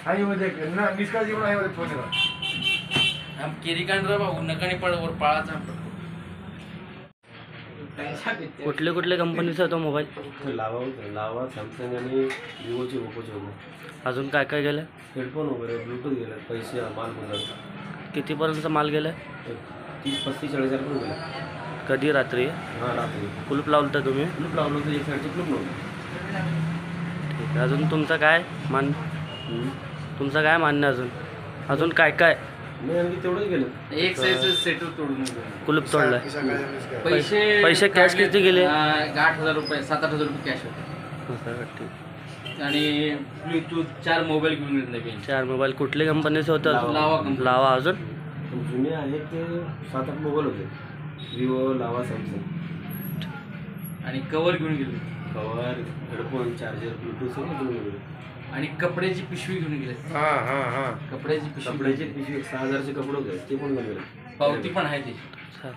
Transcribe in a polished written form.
आई मध्ये ना निष्काळजी म्हणून आई मध्ये फोन येतो हम केरी कांड्रा बाबू नकाने पडवर पाळाचा कुठले कुठले कंपनीचा तो मोबाईल? लावा सॅमसंग आणि विवोचे ओप्पोचे वगैरे. अजून काय काय गेलं? हेडफोन वगैरे ब्लूटूथ गेलं, पैसे माल वगैरे. कितीपर्यंतचा माल गेला? 30-35-40 पण गेलं. कधी रात्री? हां रात्री. कुलूप लावलं तर तुम्ही? क्लूप लावलं होतं, एक साईडचे क्लूप नव्हतं. ठीक आहे. अजून तुमचं काय तुमचं काय मान्य अजून काय काय? नाही आणखी तेवढंच गेलं. एक साईजचं सेटवर तोडून कुलूप तोडलं. पैसे कॅश किती गेले? 8,000 रुपये 7-8,000 रुपये कॅश होते. ठीक. आणि ब्लूटूथ 4 मोबाईल घेऊन घेतले मी. 4 मोबाईल कुठले कंपनीचे होते? लावा कंपनी. लावा. अजून जुने आहेत ते 7-8 मोबाईल होते. विवो, लावा, सॅमसंग. आणि कवर घेऊन गेले. कवर, हेडफोन, चार्जर, ब्लूटूथ सगळं घेऊन गेले. आणि कपड्याची पिशवी घेऊन गेले. कपड्याची पिशवी 6,000चे कपडे होते ते पण घेऊन गेले. पावती पण आहे त्याची. अच्छा.